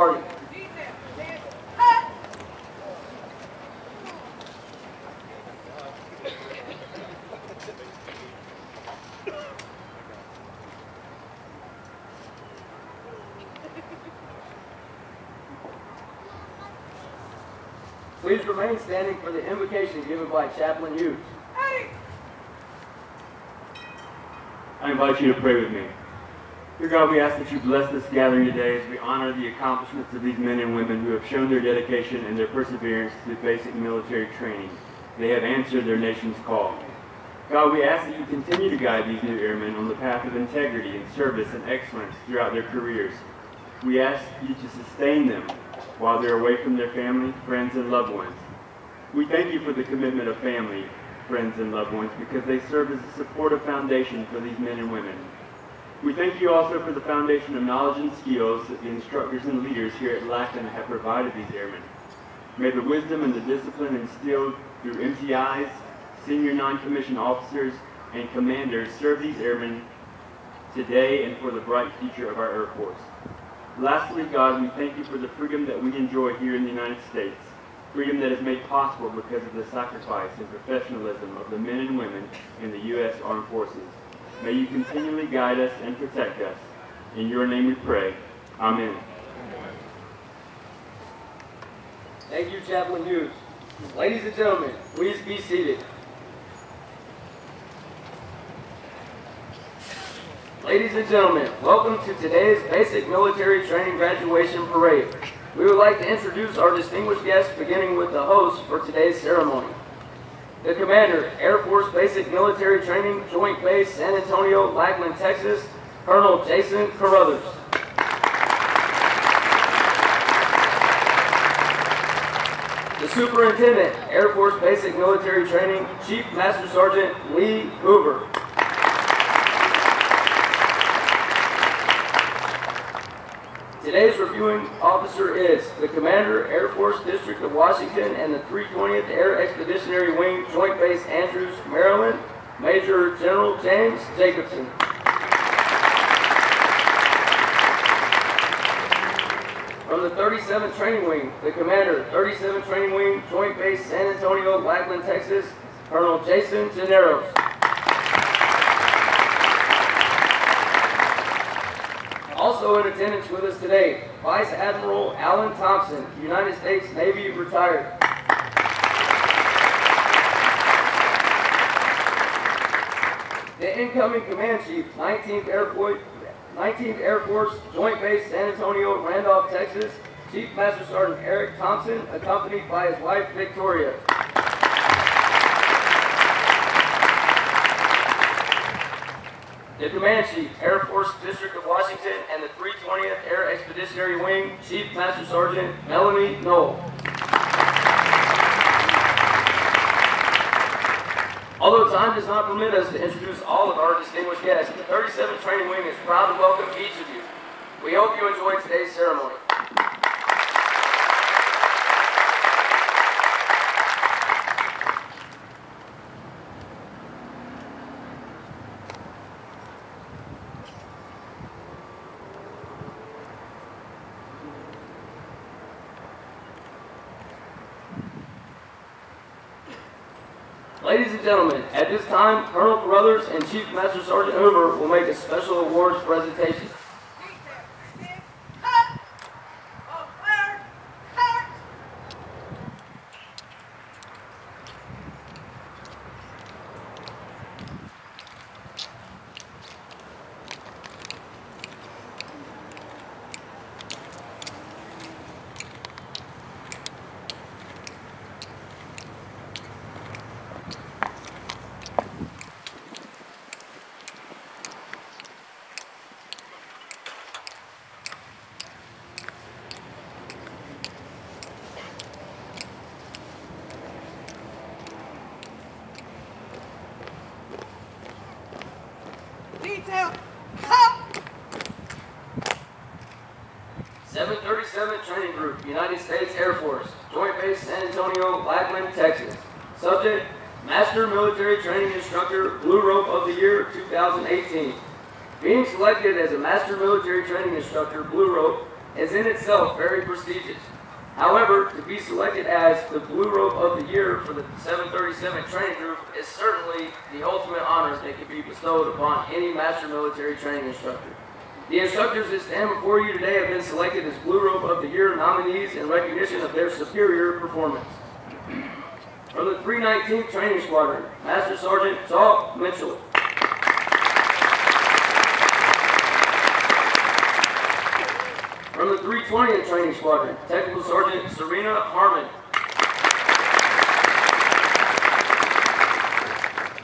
party. Please remain standing for the invocation given by Chaplain Hughes. I invite you to pray with me. Dear God, we ask that you bless this gathering today as we honor the accomplishments of these men and women who have shown their dedication and their perseverance through basic military training. They have answered their nation's call. God, we ask that you continue to guide these new airmen on the path of integrity and service and excellence throughout their careers. We ask you to sustain them while they're away from their family, friends, and loved ones. We thank you for the commitment of family, friends, and loved ones because they serve as a supportive foundation for these men and women. We thank you also for the foundation of knowledge and skills that the instructors and leaders here at Lackland have provided these airmen. May the wisdom and the discipline instilled through MTIs, senior non-commissioned officers, and commanders serve these airmen today and for the bright future of our Air Force. Lastly, God, we thank you for the freedom that we enjoy here in the United States, freedom that is made possible because of the sacrifice and professionalism of the men and women in the U.S. Armed Forces. May you continually guide us and protect us. In your name we pray. Amen. Thank you, Chaplain Hughes. Ladies and gentlemen, please be seated. Ladies and gentlemen, welcome to today's Basic Military Training Graduation Parade. We would like to introduce our distinguished guests, beginning with the host for today's ceremony. The Commander, Air Force Basic Military Training, Joint Base, San Antonio, Lackland, Texas, Colonel Jason Carruthers. The Superintendent, Air Force Basic Military Training, Chief Master Sergeant Lee Hoover. Today's reviewing officer is the Commander, Air Force District of Washington and the 320th Air Expeditionary Wing, Joint Base Andrews, Maryland, Major General James Jacobson. From the 37th Training Wing, the Commander, 37th Training Wing, Joint Base San Antonio, Lackland, Texas, Colonel Jason Generos. Also in attendance with us today, Vice Admiral Alan Thompson, United States Navy retired. The incoming Command Chief, 19th Air Force, Joint Base San Antonio, Randolph, Texas, Chief Master Sergeant Eric Thompson, accompanied by his wife Victoria. The Command Chief, Air Force District of Washington and the 320th Air Expeditionary Wing, Chief Master Sergeant Melanie Knoll. Although time does not permit us to introduce all of our distinguished guests, the 37th Training Wing is proud to welcome each of you. We hope you enjoyed today's ceremony. Ladies and gentlemen, at this time, Colonel Carruthers and Chief Master Sergeant Hoover will make a special awards presentation. Detail. 737 Training Group, United States Air Force, Joint Base San Antonio, Lackland, Texas. Subject, Master Military Training Instructor, Blue Rope of the Year 2018. Being selected as a Master Military Training Instructor, Blue Rope, is in itself very prestigious. However, to be selected as the Blue Rope of the Year for the 737 training group is certainly the ultimate honor that can be bestowed upon any master military training instructor. The instructors that stand before you today have been selected as Blue Rope of the Year nominees in recognition of their superior performance. From the 319th Training Squadron, Master Sergeant Saul Mitchell. From the 320th Training Squadron, Technical Sergeant Serena Harmon.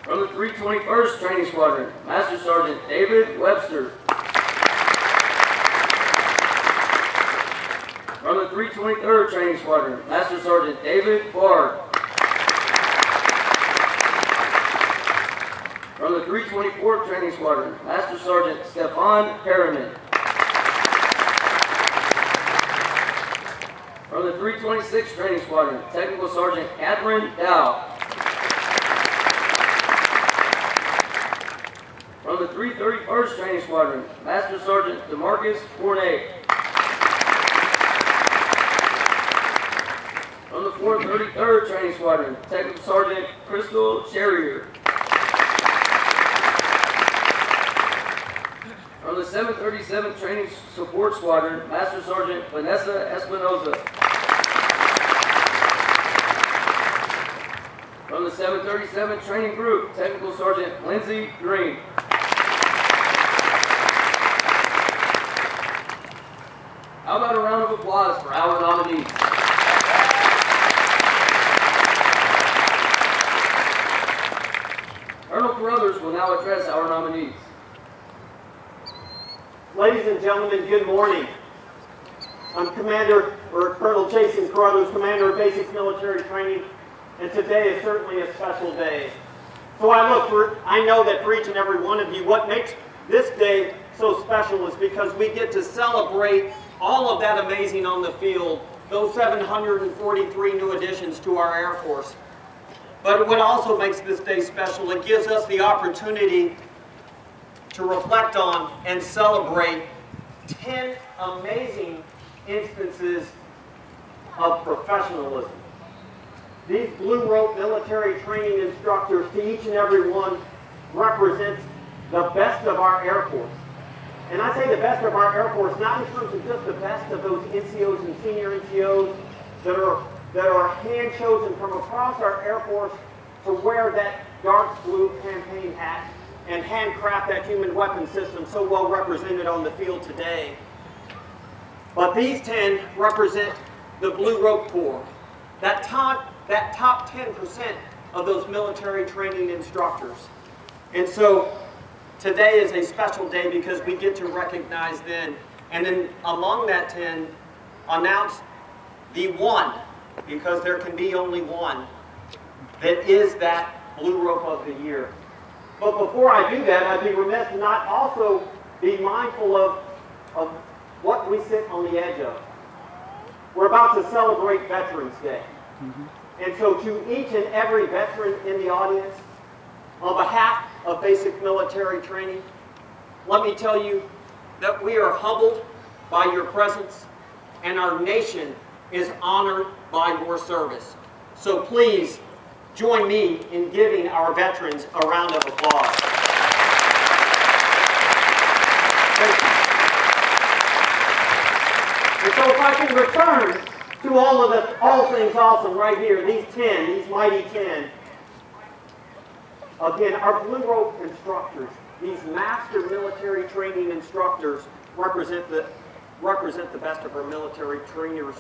From the 321st Training Squadron, Master Sergeant David Webster. From the 323rd Training Squadron, Master Sergeant David Bard. From the 324th Training Squadron, Master Sergeant Stefan Perriman. From the 326th Training Squadron, Technical Sergeant Catherine Dow. From the 331st Training Squadron, Master Sergeant DeMarcus Fournay. From the 433rd Training Squadron, Technical Sergeant Crystal Sherrier. From the 737th Training Support Squadron, Master Sergeant Vanessa Espinoza. From the 737 Training Group, Technical Sergeant Lindsay Green. How about a round of applause for our nominees? Colonel Carruthers will now address our nominees. Ladies and gentlemen, good morning. I'm Colonel Jason Carruthers, Commander of Basic Military Training, and today is certainly a special day. So I know that for each and every one of you, what makes this day so special is because we get to celebrate all of that amazing on the field, those 743 new additions to our Air Force. But what also makes this day special, it gives us the opportunity to reflect on and celebrate 10 amazing instances of professionalism. These Blue Rope military training instructors, to each and every one, represents the best of our Air Force. And I say the best of our Air Force, not in terms of just the best of those NCOs and senior NCOs that are hand-chosen from across our Air Force to wear that dark blue campaign hat and handcraft that human weapon system so well represented on the field today. But these 10 represent the Blue Rope Corps, that top 10% of those military training instructors. And so today is a special day because we get to recognize them, and then among that 10, announce the one, because there can be only one, that is that Blue Rope of the Year. But before I do that, I'd be remiss to not also be mindful of what we sit on the edge of. We're about to celebrate Veterans Day. And so to each and every veteran in the audience, on behalf of Basic Military Training, let me tell you that we are humbled by your presence, and our nation is honored by your service. So please join me in giving our veterans a round of applause. Thank you. And so if I can return to all things awesome right here, these 10, these mighty 10. Again, our Blue Rope instructors, these master military training instructors represent the best of our military trainers,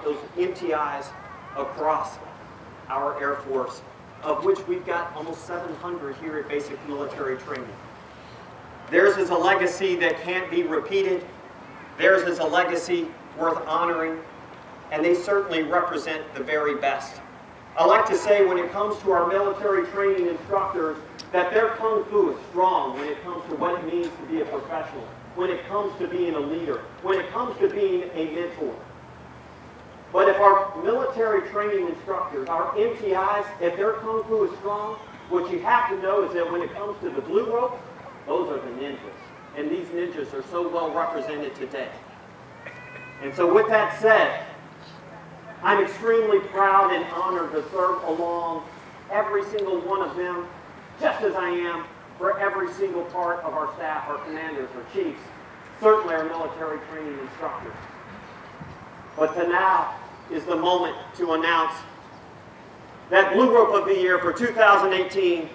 those MTIs across our Air Force, of which we've got almost 700 here at Basic Military Training. Theirs is a legacy that can't be repeated. Theirs is a legacy worth honoring, and they certainly represent the very best. I like to say when it comes to our military training instructors that their kung fu is strong when it comes to what it means to be a professional, when it comes to being a leader, when it comes to being a mentor. But if our military training instructors, our MTIs, if their kung fu is strong, what you have to know is that when it comes to the Blue Rope, those are the ninjas. And these ninjas are so well represented today. And so with that said, I'm extremely proud and honored to serve along every single one of them, just as I am for every single part of our staff, our commanders, our chiefs, certainly our military training instructors. But now is the moment to announce that Blue Rope of the Year for 2018.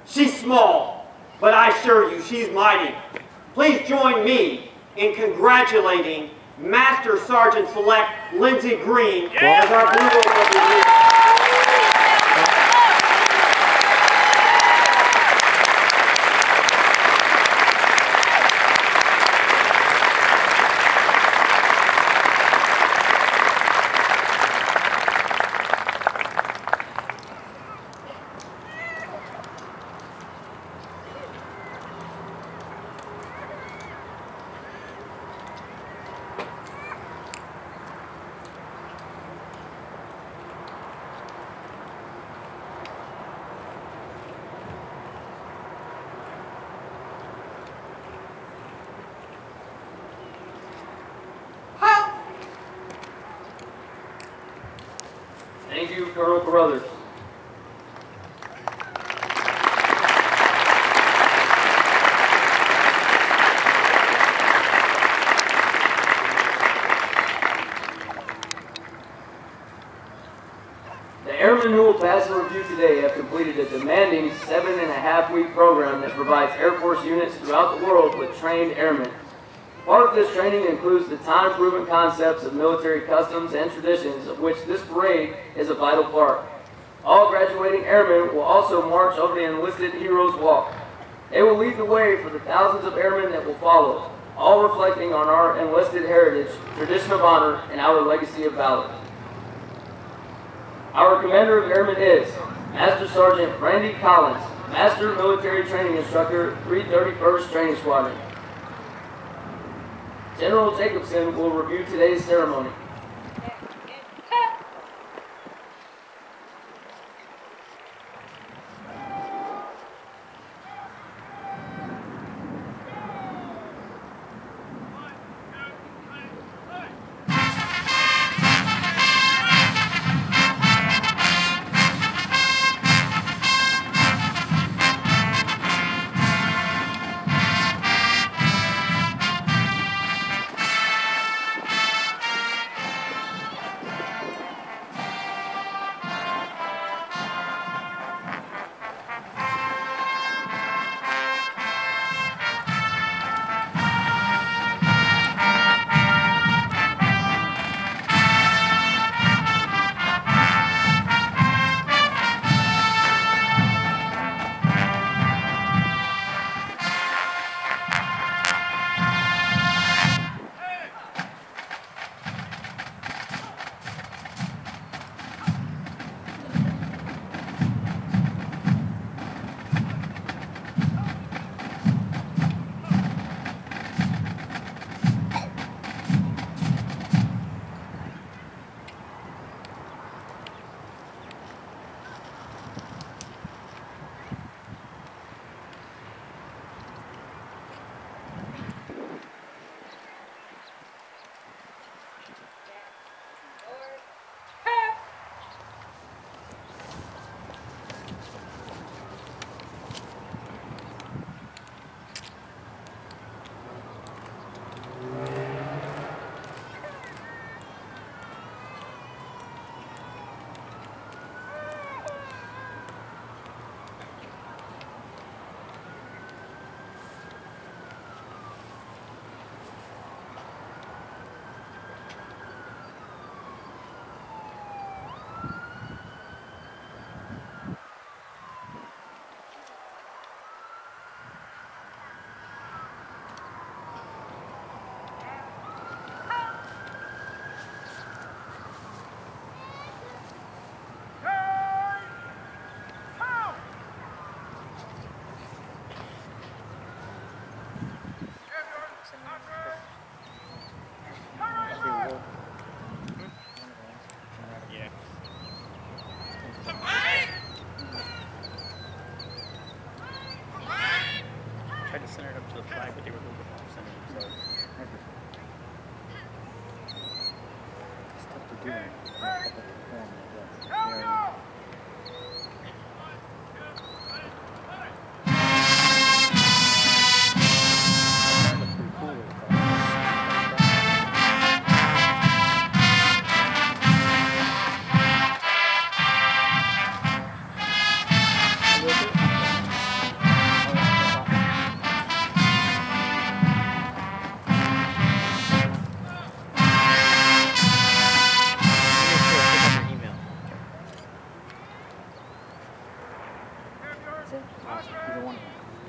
She's small, but I assure you she's mighty. Please join me in congratulating Master Sergeant Select Lindsey Green as our Blue Rope of the Year. Thank you, Colonel Carruthers. The airmen who will pass the review today have completed a demanding 7.5-week program that provides Air Force units throughout the world with trained airmen. Part of this training includes the time-proven concepts of military customs and traditions, of which this parade is a vital part. All graduating airmen will also march over the enlisted Heroes Walk. They will lead the way for the thousands of airmen that will follow, all reflecting on our enlisted heritage, tradition of honor, and our legacy of valor. Our Commander of Airmen is Master Sergeant Randy Collins, Master Military Training Instructor, 331st Training Squadron. General Jacobson will review today's ceremony.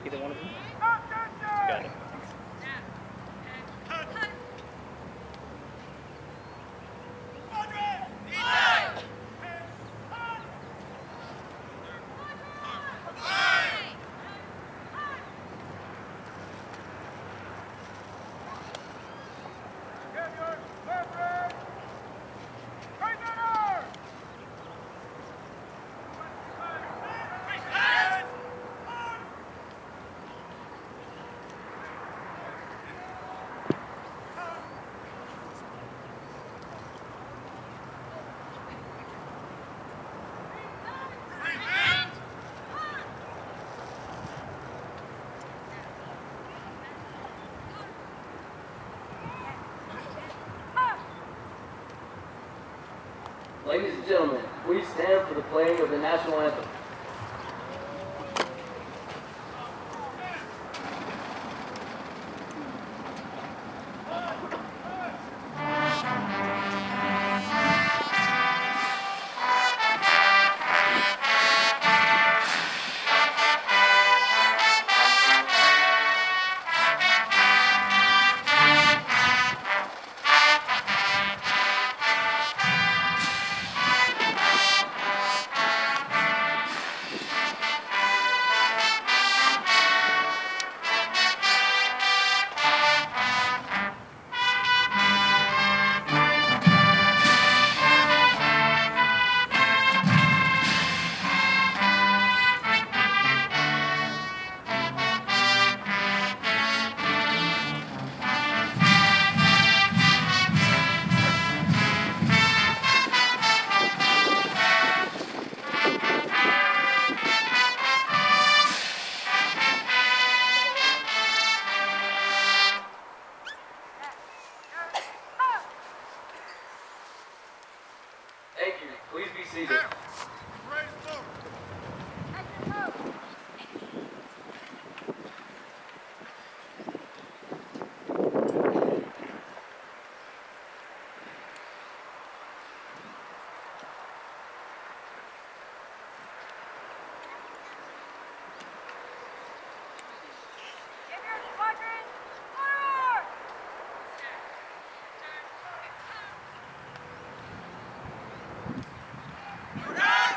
Either one of them? Got it. Ladies and gentlemen, please stand for the playing of the national anthem. Thank you. Please be seated. Right!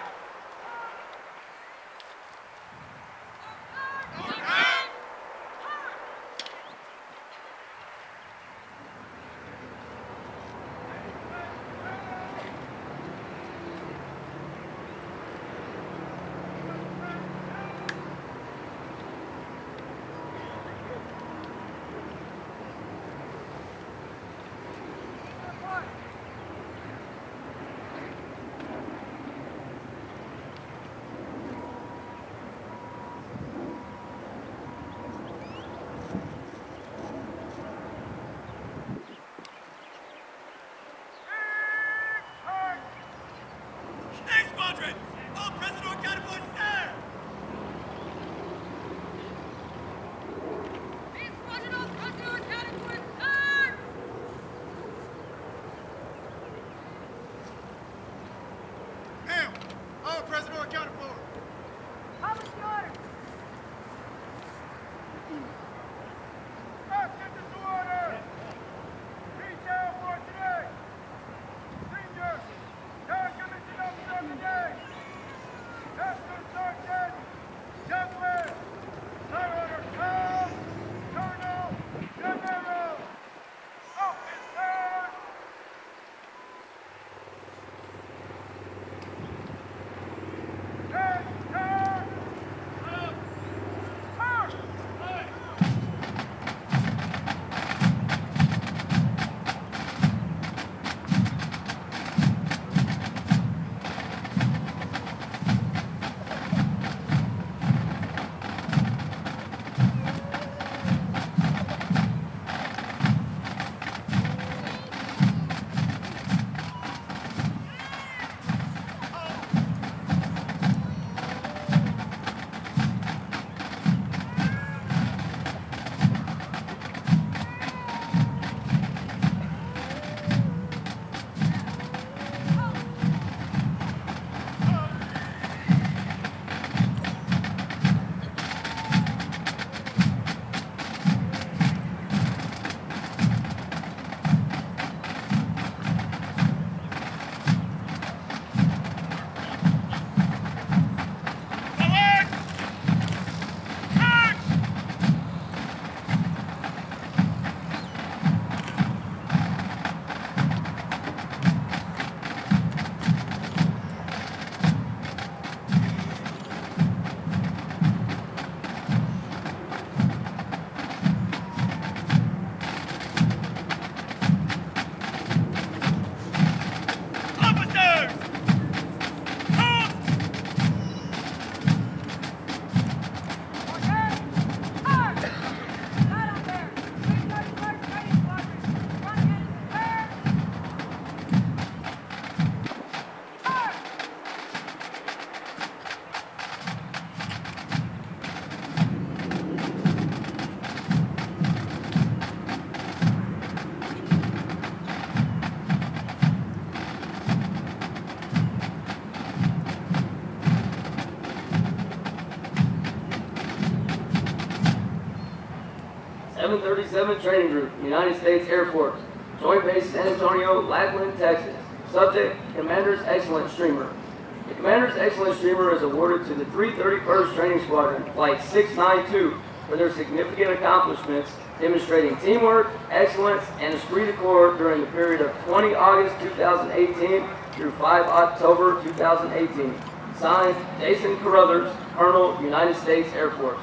737 Training Group, United States Air Force, Joint Base San Antonio, Lackland, Texas. Subject, Commander's Excellence Streamer. The Commander's Excellence Streamer is awarded to the 331st Training Squadron, Flight 692, for their significant accomplishments demonstrating teamwork, excellence, and esprit de corps during the period of 20 August 2018 through 5 October 2018. Signed, Jason Carruthers, Colonel, United States Air Force.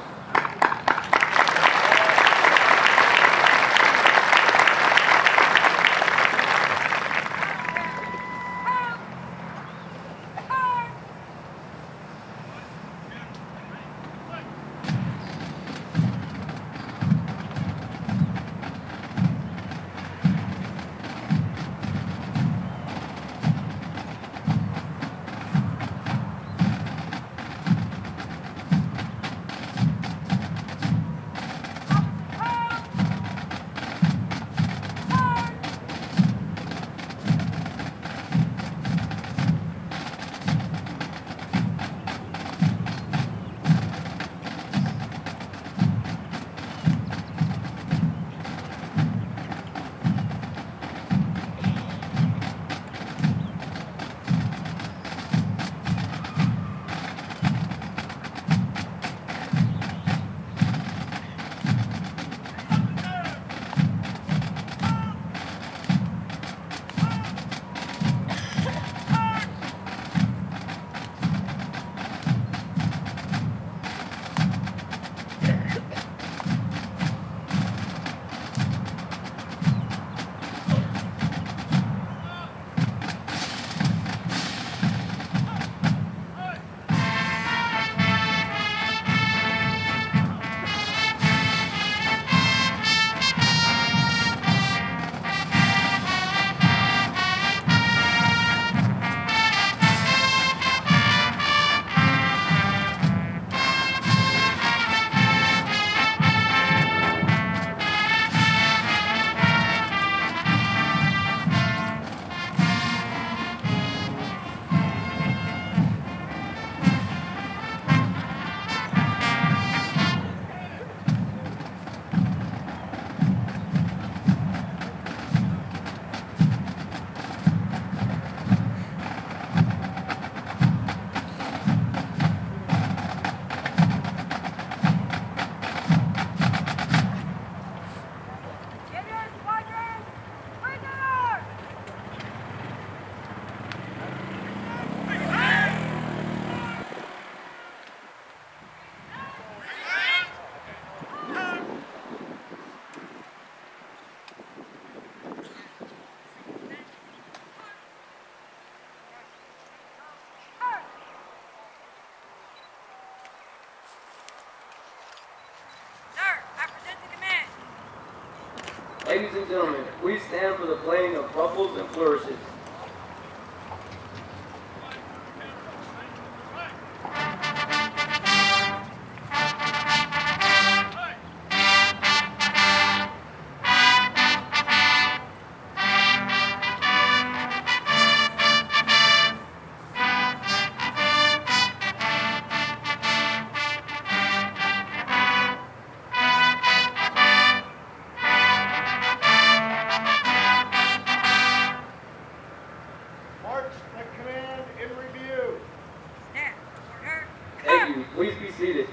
Ladies and gentlemen, please stand for the playing of ruffles and flourishes. Thank you. Please be seated.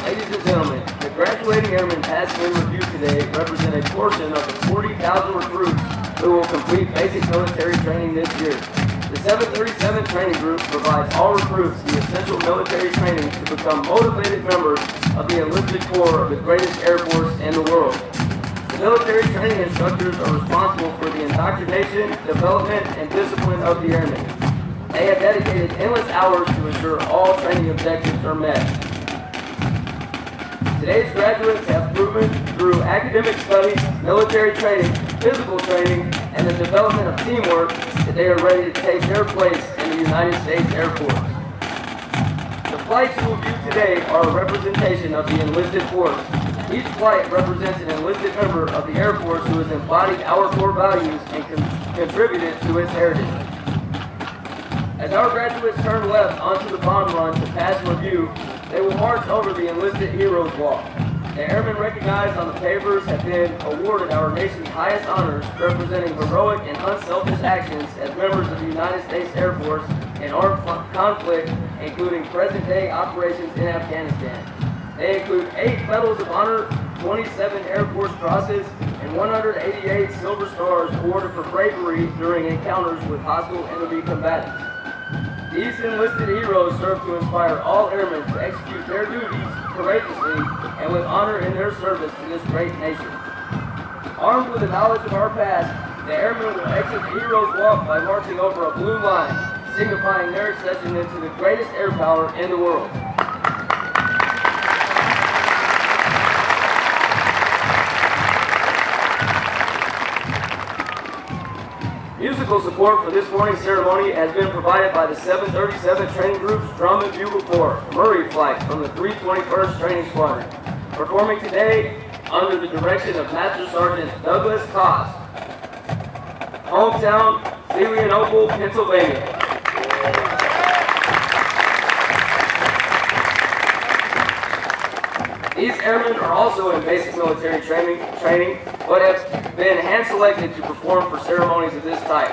Ladies and gentlemen, the graduating airmen passing in review today represent a portion of the 40,000 recruits who will complete basic military training this year. The 737 Training Group provides all recruits the essential military training to become motivated members of the enlisted corps of the greatest Air Force in the world. The military training instructors are responsible for the indoctrination, development, and discipline of the airmen. They have dedicated endless hours to ensure all training objectives are met. Today's graduates have proven through academic studies, military training, physical training, and the development of teamwork that they are ready to take their place in the United States Air Force. The flights you will view today are a representation of the enlisted force. Each flight represents an enlisted member of the Air Force who has embodied our core values and contributed to its heritage. As our graduates turn left onto the bomb run to pass review, they will march over the Enlisted Heroes Walk. The airmen recognized on the papers have been awarded our nation's highest honors, representing heroic and unselfish actions as members of the United States Air Force in armed conflict, including present-day operations in Afghanistan. They include 8 Medals of Honor, 27 Air Force Crosses, and 188 Silver Stars awarded for bravery during encounters with hostile enemy combatants. These enlisted heroes serve to inspire all airmen to execute their duties courageously and with honor in their service to this great nation. Armed with the knowledge of our past, the airmen will exit the Heroes Walk by marching over a blue line, signifying their accession into the greatest air power in the world. Musical support for this morning's ceremony has been provided by the 737 Training Group's Drum and Bugle Corps, Murray Flight from the 321st Training Squadron. Performing today under the direction of Master Sergeant Douglas Koss. Hometown, Zelienople, Pennsylvania. These airmen are also in basic military training, but have been hand-selected to perform for ceremonies of this type.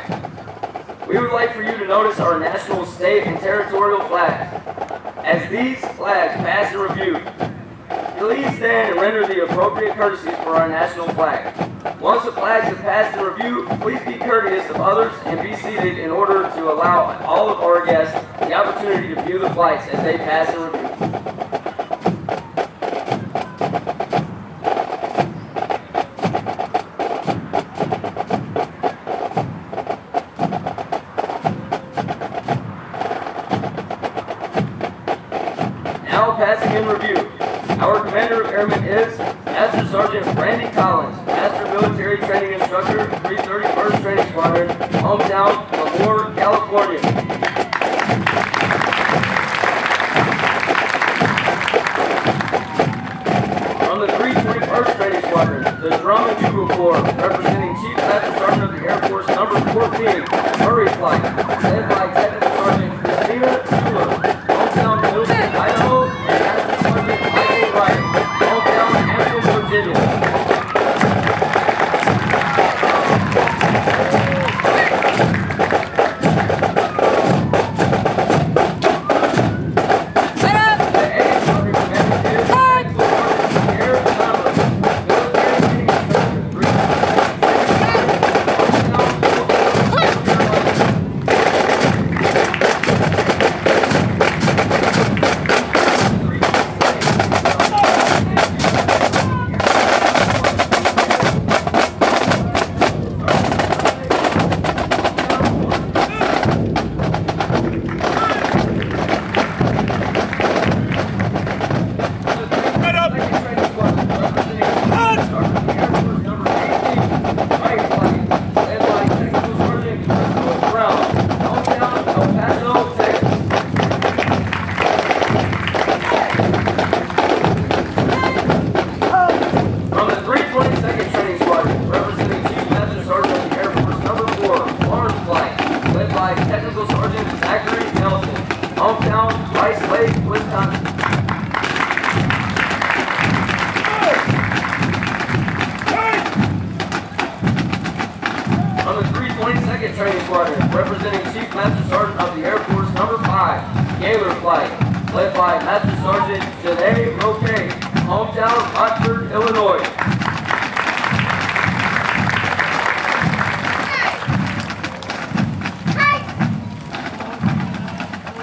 We would like for you to notice our national, state, and territorial flags. As these flags pass in review, please stand and render the appropriate courtesies for our national flag. Once the flags have passed in review, please be courteous of others and be seated in order to allow all of our guests the opportunity to view the flights as they pass in review. Passing in review, our Commander of Airmen is Master Sergeant Randy Collins, Master Military Training Instructor, 331st Training Squadron, hometown, Lemoore, California. From the 321st Training Squadron, the Drum and Bugle Corps, representing Chief Master Sergeant of the Air Force number 14, Murray Flight, led by Technical Sergeant Christina Schuler, hometown, Milton, Idaho, Virginia.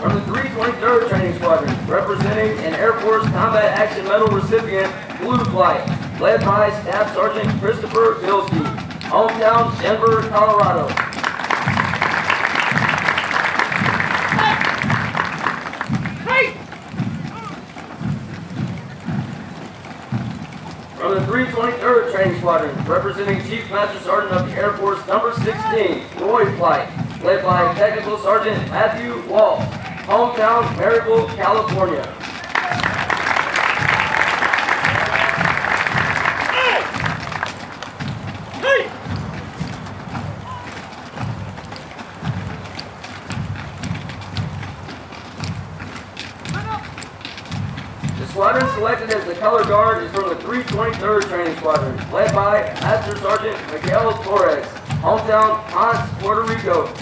From the 323rd Training Squadron, representing an Air Force Combat Action Medal recipient, Blue Flight, led by Staff Sergeant Christopher Bilski, hometown Denver, Colorado. From the 323rd Training Squadron, representing Chief Master Sergeant of the Air Force Number 16, Roy Flight, led by Technical Sergeant Matthew Walsh, hometown Maryville, California. The squadron selected as the color guard is from the 323rd Training Squadron, led by Master Sergeant Miguel Torres, hometown Ponce, Puerto Rico.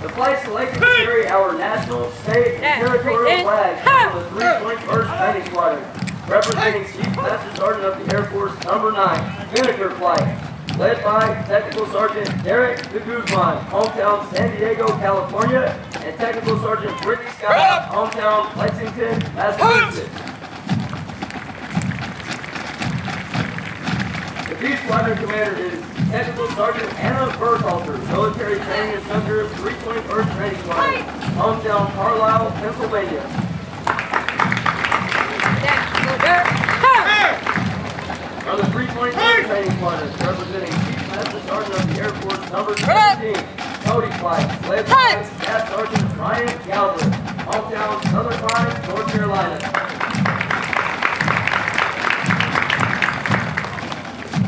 The flight selected to carry our national, state, and territorial flags from the 321st Training Squadron, representing Chief Master Sergeant of the Air Force Number 9, Vinegar Flight, led by Technical Sergeant Derek de Guzman, hometown San Diego, California, and Technical Sergeant Brittany Scott, hometown Lexington, Massachusetts. The B Squadron Commander is Technical Sergeant Anna Berthalter, military training instructor of 321st Training Squadron, hometown Carlisle, Pennsylvania. From the 323rd Training Squadron, representing Chief Master Sergeant of the Air Force Number 17, Cody Flight, led by Staff Sergeant Ryan Galbraith, hometown Southern Pines, North Carolina.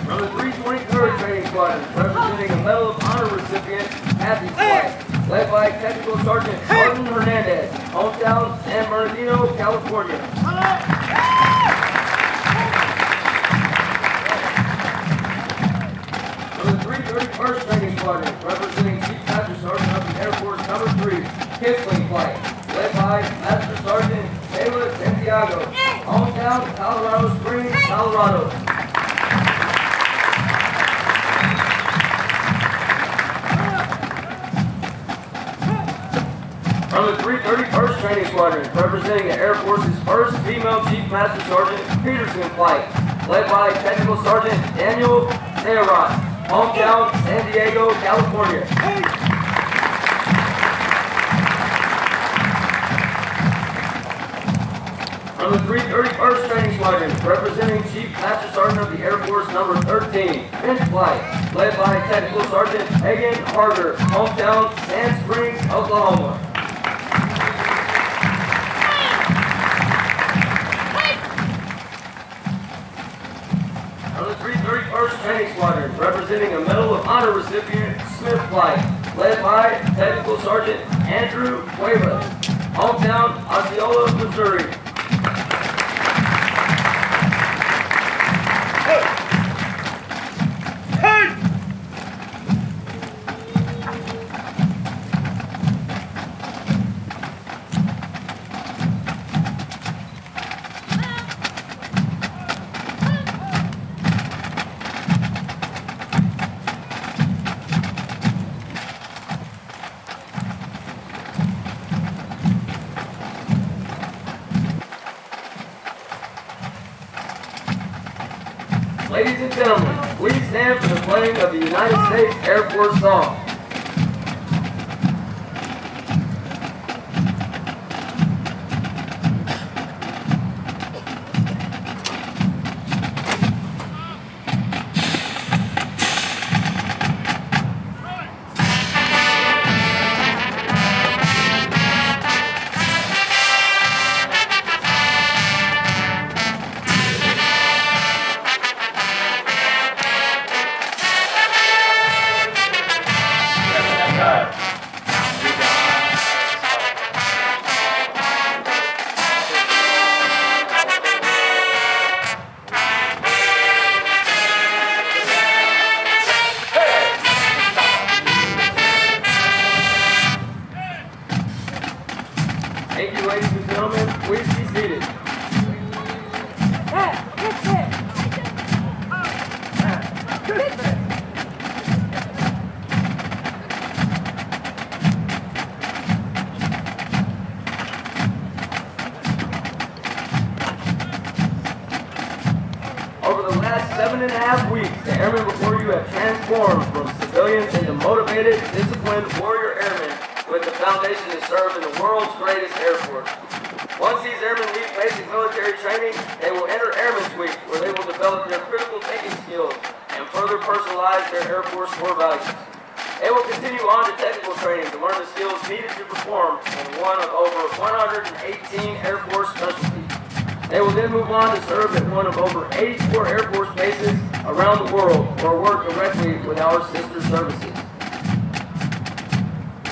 From the 323rd Training Squadron, representing a Medal of Honor recipient, Kathy Flight, led by Technical Sergeant Martin Hernandez, hometown San Bernardino, California. From the 331st Training Squadron, representing Chief Master Sergeant of the Air Force Number 3, Kissling Flight, led by Master Sergeant Taylor Santiago, hometown Colorado Springs, Colorado. From the 331st Training Squadron, representing the Air Force's first female Chief Master Sergeant, Peterson Flight, led by Technical Sergeant Daniel Zayarot, hometown San Diego, California. From the 331st Training Squadron, representing Chief Master Sergeant of the Air Force Number 13, Finch Flight, led by Technical Sergeant Megan Harder, hometown Sand Springs, Oklahoma. From the 331st Training Squadron, representing a Medal of Honor recipient, Smith Flight, led by Technical Sergeant Andrew Cuevas, hometown Osceola, Missouri. Ladies and gentlemen, please stand for the playing of the United States Air Force song. Thank you, ladies and gentlemen. Please be seated. you have transformed from civilians into motivated, disciplined warrior airmen with the foundation to serve in the world's greatest air force. Once these airmen leave basic military training, they will enter Airman's Week, where they will develop their critical thinking skills and further personalize their Air Force core values. They will continue on to technical training to learn the skills needed to perform in one of over 118 Air Force specialties. They will then move on to serve at one of over 84 Air Force bases around the world or work directly with our sister services.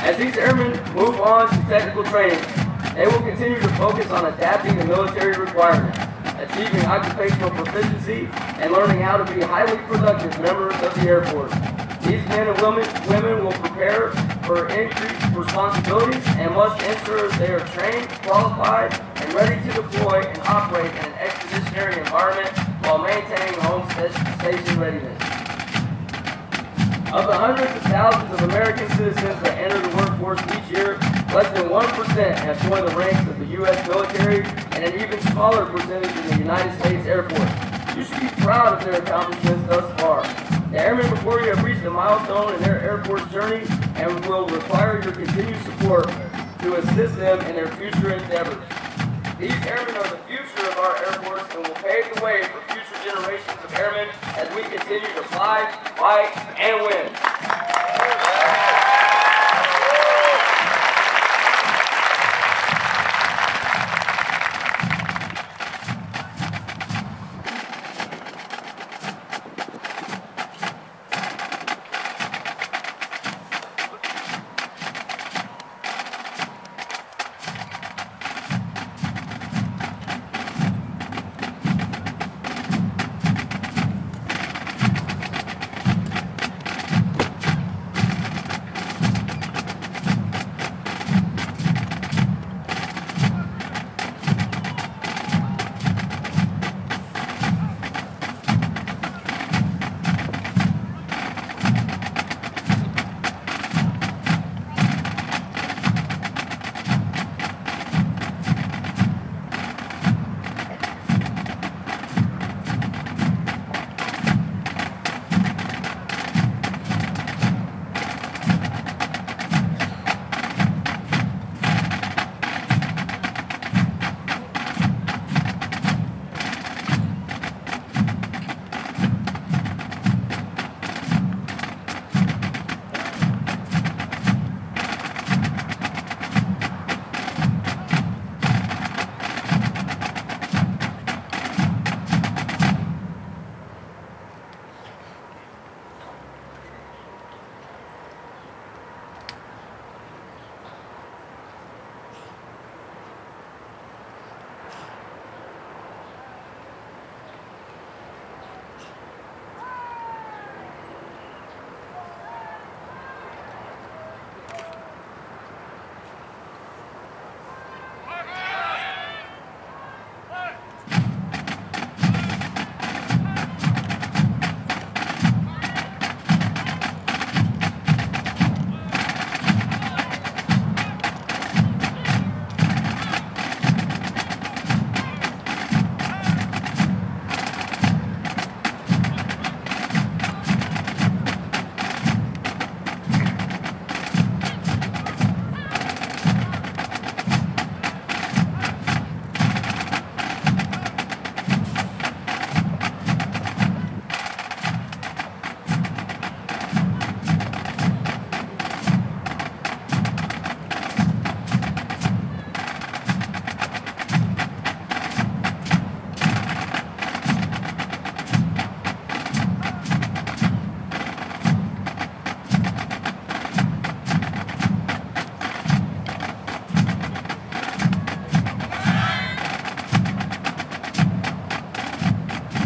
As these airmen move on to technical training, they will continue to focus on adapting to military requirements, achieving occupational proficiency, and learning how to be highly productive members of the Air Force. These men and women will prepare for increased responsibilities and must ensure they are trained, qualified, and ready to deploy and operate in an expeditionary environment while maintaining home station readiness. Of the hundreds of thousands of American citizens that enter the workforce each year, less than 1% have joined the ranks of the U.S. military, and an even smaller percentage in the United States Air Force. You should be proud of their accomplishments thus far. The airmen before you have reached a milestone in their Air Force journey and will require your continued support to assist them in their future endeavors. These airmen are the future of our Air Force and will pave the way for future generations of airmen as we continue to fly, fight, and win.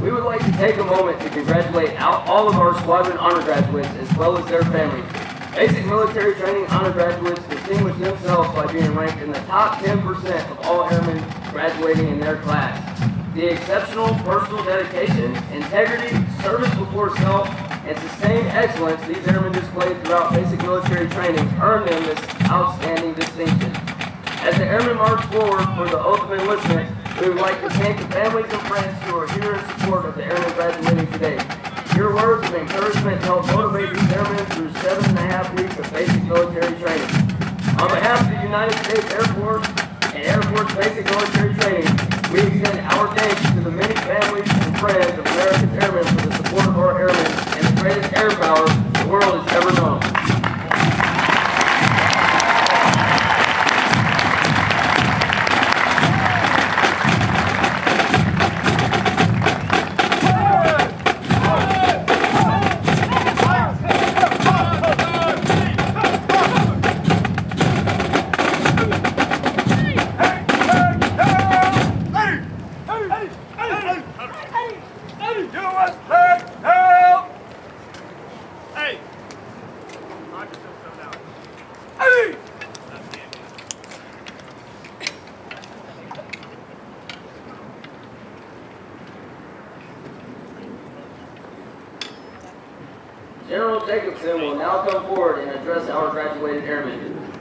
We would like to take a moment to congratulate all of our squadron honor graduates as well as their families. Basic military training honor graduates distinguish themselves by being ranked in the top 10% of all airmen graduating in their class. The exceptional personal dedication, integrity, service before self, and sustained excellence these airmen displayed throughout basic military training earned them this outstanding distinction. As the airmen march forward for the oath of enlistment, we would like to thank the families and friends who are here in support of the airmen graduating today. Your words of encouragement help motivate these airmen through 7.5 weeks of basic military training. On behalf of the United States Air Force and Air Force Basic Military Training, we extend our thanks to the many families and friends of American airmen for the support of our airmen and the greatest air power the world has ever known. General Jacobson will now come forward and address our graduated airmen.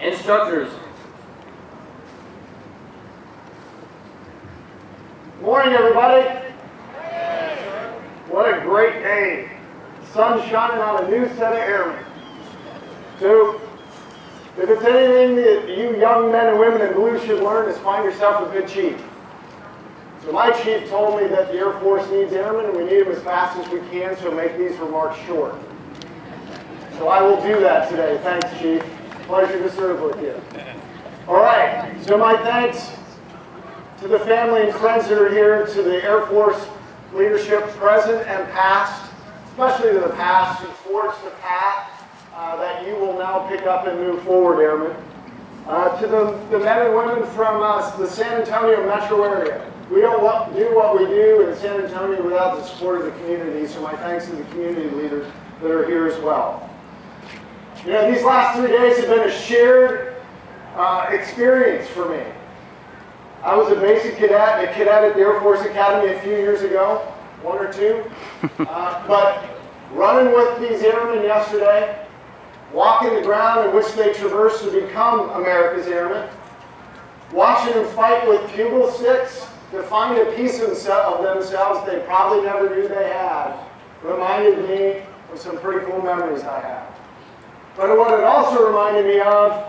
Instructors. Morning, everybody. What a great day. Sun shining on a new set of airmen. So, if it's anything that you young men and women in blue should learn, is find yourself a good chief. So my chief told me that the Air Force needs airmen and we need them as fast as we can, so make these remarks short. So I will do that today. Thanks, Chief. Pleasure to serve with you. All right, so my thanks to the family and friends that are here, to the Air Force leadership present and past, especially to the past who forged the path that you will now pick up and move forward, airmen. To the men and women from the San Antonio metro area. We don't do what we do in San Antonio without the support of the community, so my thanks to the community leaders that are here as well. You know, these last 3 days have been a shared experience for me. I was a basic cadet and a cadet at the Air Force Academy a few years ago, 1 or 2. But running with these airmen yesterday, walking the ground in which they traverse to become America's airmen, watching them fight with bugle sticks to find a piece of themselves they probably never knew they had, reminded me of some pretty cool memories I have. But what it also reminded me of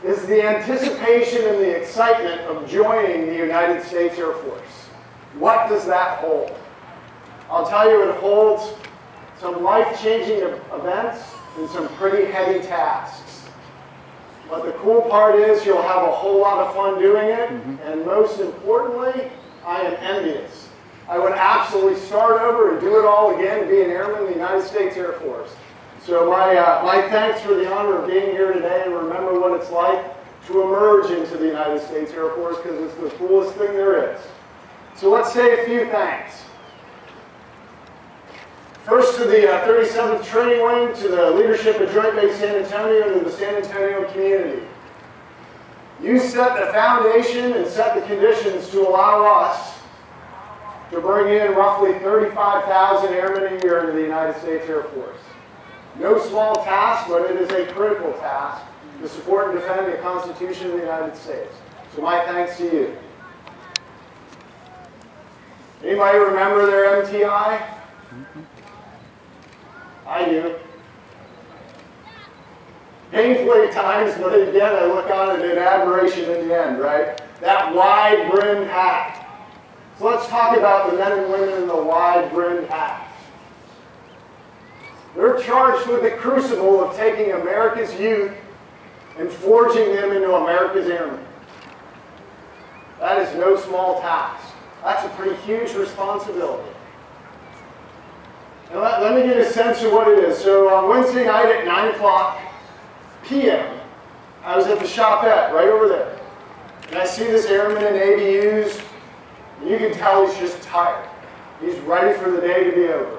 is the anticipation and the excitement of joining the United States Air Force. What does that hold? I'll tell you, it holds some life-changing events and some pretty heavy tasks. But the cool part is you'll have a whole lot of fun doing it, and most importantly, I am envious. I would absolutely start over and do it all again and be an airman in the United States Air Force. So my thanks for the honor of being here today, and remember what it's like to emerge into the United States Air Force, because it's the coolest thing there is. So let's say a few thanks. First to the 37th Training Wing, to the leadership of Joint Base San Antonio, and to the San Antonio community. You set the foundation and set the conditions to allow us to bring in roughly 35,000 airmen a year into the United States Air Force. No small task, but it is a critical task to support and defend the Constitution of the United States. So my thanks to you. Anybody remember their MTI? I do. Painfully at times, but again, I look on it in admiration in the end, right? That wide-brimmed hat. So let's talk about the men and women in the wide-brimmed hat. They're charged with the crucible of taking America's youth and forging them into America's airmen. That is no small task. That's a pretty huge responsibility. And let me get a sense of what it is. So on Wednesday night at 9 p.m., I was at the shopette right over there. And I see this airman in ABUs, and you can tell he's just tired. He's ready for the day to be over.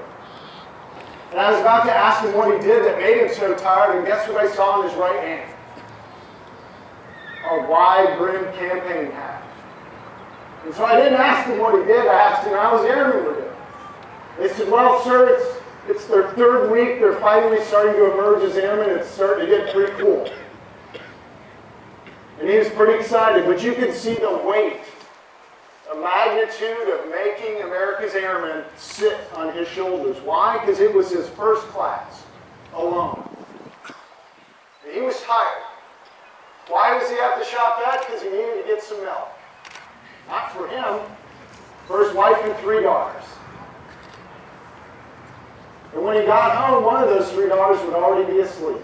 And I was about to ask him what he did that made him so tired, and guess what I saw in his right hand? A wide-brimmed campaign hat. And so I didn't ask him what he did, I asked him how his airmen were doing. They said, well, sir, it's their 3rd week. They're finally starting to emerge as airmen. It's starting to get pretty cool. And he was pretty excited, but you could see the weight a magnitude of making America's airmen sit on his shoulders. Why? Because it was his first class alone. And he was tired. Why was he at the shop at? Because he needed to get some milk. Not for him, for his wife and 3 daughters. And when he got home, one of those 3 daughters would already be asleep.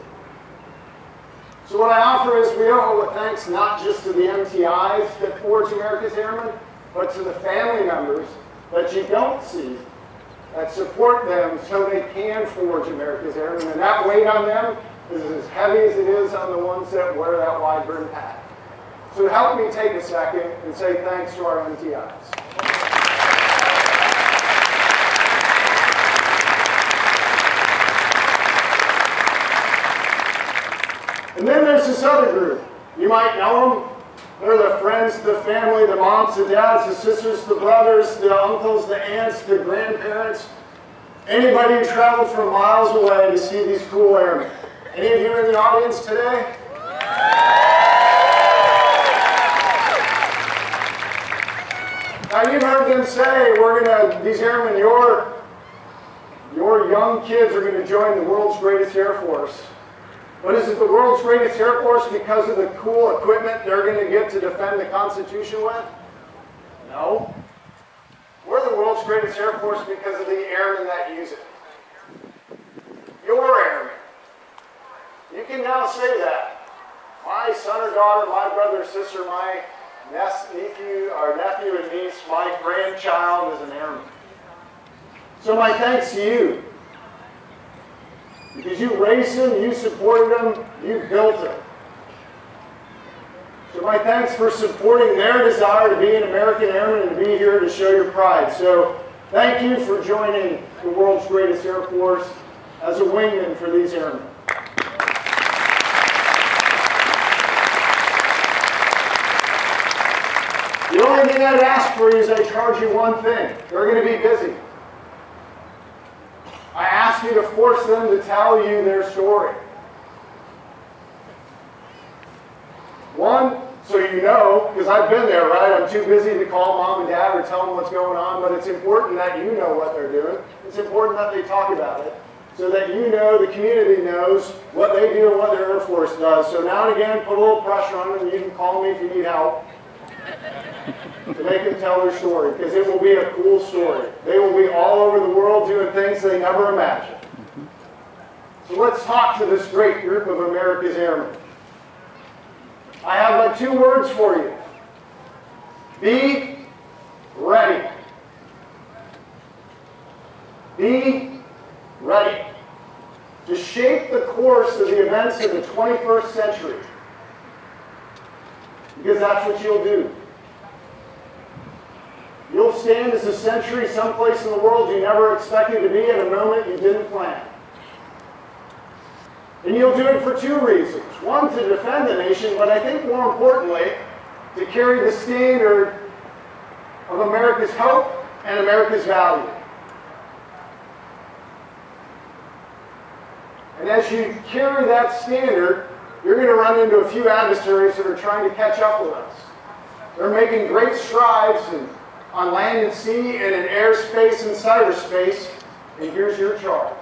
So what I offer is we owe a thanks not just to the MTIs that forge America's Airmen, but to the family members that you don't see that support them so they can forge America's Airmen. And that weight on them is as heavy as it is on the ones that wear that wide brim hat. So help me take a second and say thanks to our MTIs. And then there's this other group. You might know them. They're the friends, the family, the moms, the dads, the sisters, the brothers, the uncles, the aunts, the grandparents. Anybody who traveled from miles away to see these cool airmen. Any of you in the audience today? Now you've heard them say, these airmen, your young kids are going to join the world's greatest Air Force. But is it the world's greatest Air Force because of the cool equipment they're going to get to defend the Constitution with? No. We're the world's greatest Air Force because of the airmen that use it. Your airmen. You can now say that. My son or daughter, my brother or sister, my nephew and niece, my grandchild is an airman. So my thanks to you. Because you raised them, you supported them, you built them. So my thanks for supporting their desire to be an American airman and to be here to show your pride. So thank you for joining the world's greatest Air Force as a wingman for these airmen. The only thing I'd ask for you is I charge you one thing. They're going to be busy. I ask you to force them to tell you their story. One, so you know, because I've been there, right? I'm too busy to call mom and dad or tell them what's going on, but it's important that you know what they're doing. It's important that they talk about it so that you know, the community knows what they do and what their Air Force does. So now and again, put a little pressure on them. You can call me if you need help to make them tell their story, because it will be a cool story. They will be all over the world doing things they never imagined. So let's talk to this great group of America's Airmen. I have but 2 words for you. Be ready. Be ready to shape the course of the events of the 21st century. Because that's what you'll do. You'll stand as a sentry someplace in the world you never expected to be at a moment you didn't plan. And you'll do it for 2 reasons. One, to defend the nation, but I think more importantly, to carry the standard of America's hope and America's value. And as you carry that standard, you're going to run into a few adversaries that are trying to catch up with us. They're making great strides on land and sea and in airspace and cyberspace, and here's your charge.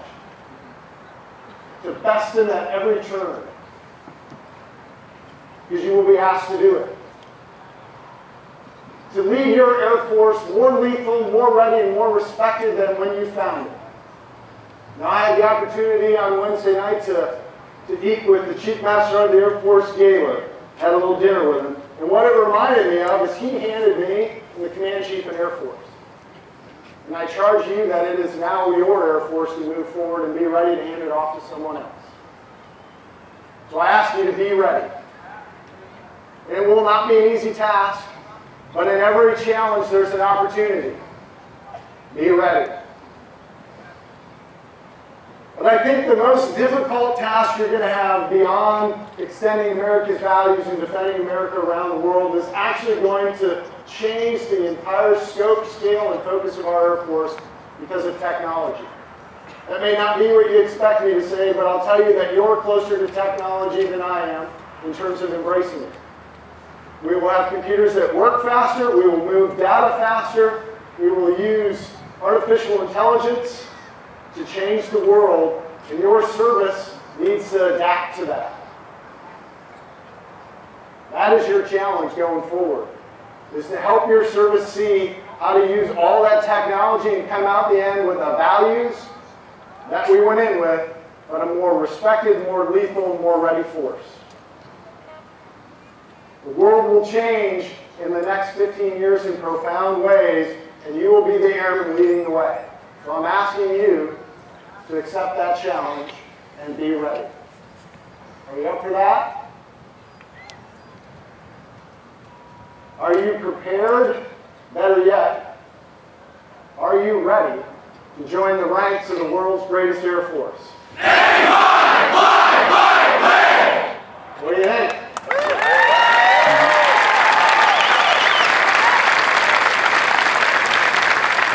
To best them at every turn, because you will be asked to do it. To lead your Air Force more lethal, more ready, and more respected than when you found it. Now, I had the opportunity on Wednesday night to eat with the Chief Master of the Air Force Gala. Had a little dinner with him. And what it reminded me of is he handed me the Command Chief of Air Force. And I charge you that it is now your Air Force to move forward and be ready to hand it off to someone else. So I ask you to be ready. And it will not be an easy task, but in every challenge there's an opportunity. Be ready. But I think the most difficult task you're going to have beyond extending America's values and defending America around the world is actually going to change the entire scope, scale, and focus of our Air Force because of technology. That may not be what you expect me to say, but I'll tell you that you're closer to technology than I am in terms of embracing it. We will have computers that work faster. We will move data faster. We will use artificial intelligence to change the world, and your service needs to adapt to that. That is your challenge going forward, is to help your service see how to use all that technology and come out the end with the values that we went in with, but a more respected, more lethal, more ready force. The world will change in the next 15 years in profound ways, and you will be the airman leading the way. So I'm asking you to accept that challenge and be ready. Are you up for that? Are you prepared? Better yet, are you ready to join the ranks of the world's greatest Air Force? What do you think?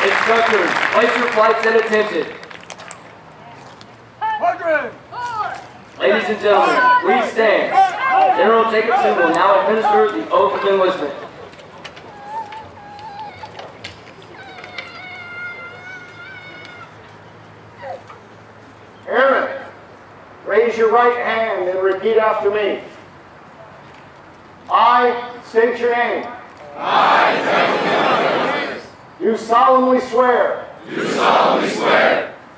Instructors, place your flights at attention. Ladies and gentlemen, please stand. General Jacobson will now administer the oath of enlistment. Airmen, raise your right hand and repeat after me. I state your name. Do solemnly swear.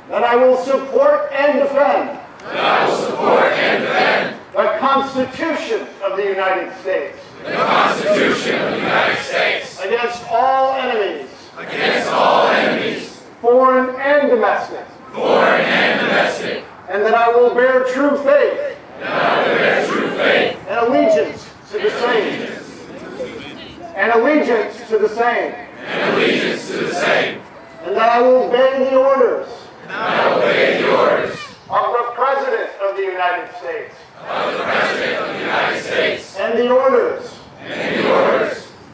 That I will support and defend. The Constitution of the United States. Against all enemies. Foreign and domestic. And that I will bear true faith. And allegiance to the same. And allegiance to the same. And that I will obey the orders. Of the President of the United States. And the orders.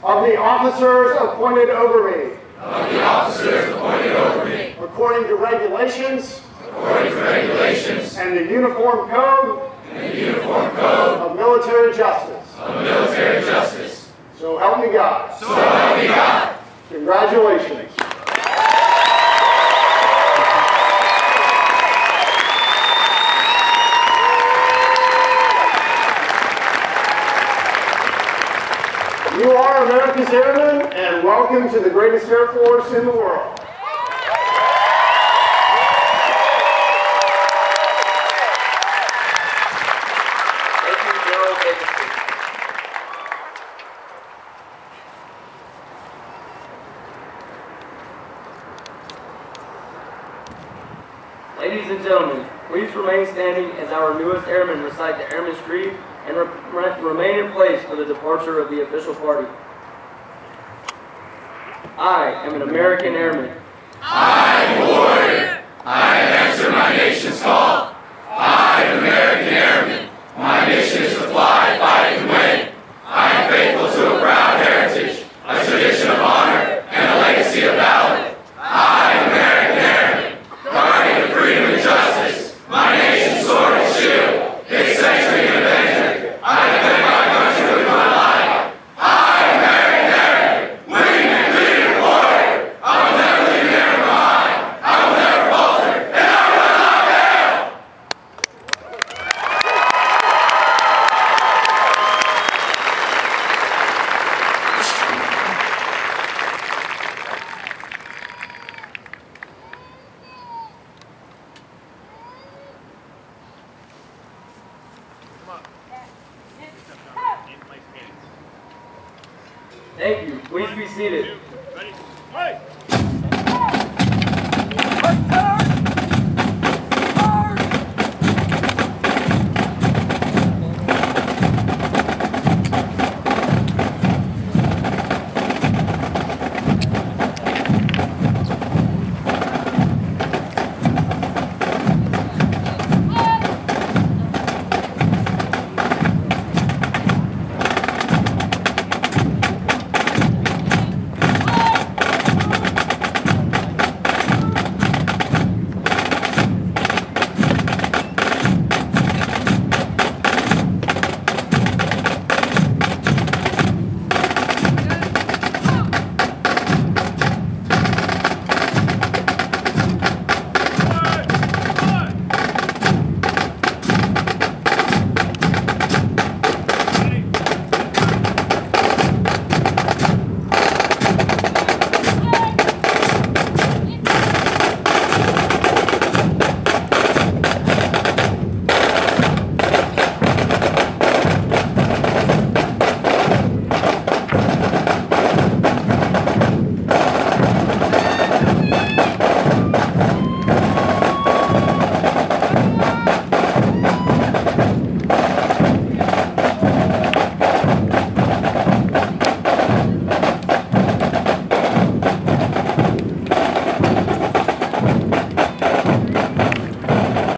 Of the officers appointed over me. According to regulations. And the Uniform Code. Of military justice. So help me God. Congratulations. You are America's Airmen, and welcome to the greatest Air Force in the world. Thank you, General Jacobson. Ladies and gentlemen, please remain standing as our newest airmen recite the Airman's Creed and remain in place for the departure of the official party. I am an American Airman. I am a warrior. I have answered my nation's call. I am an American Airman. My mission is to fly, fight, and win. I am faithful to a proud heritage, a tradition of honor, and a legacy of valor. I am an American Airman, guardian of freedom and justice. My nation's sword and shield, its century and avenger. I defend my country with my life. I am an American Airman, winning and leading a warrior. I will never leave an airman behind. I will never falter, and I will not fail. Thank you. Please be seated.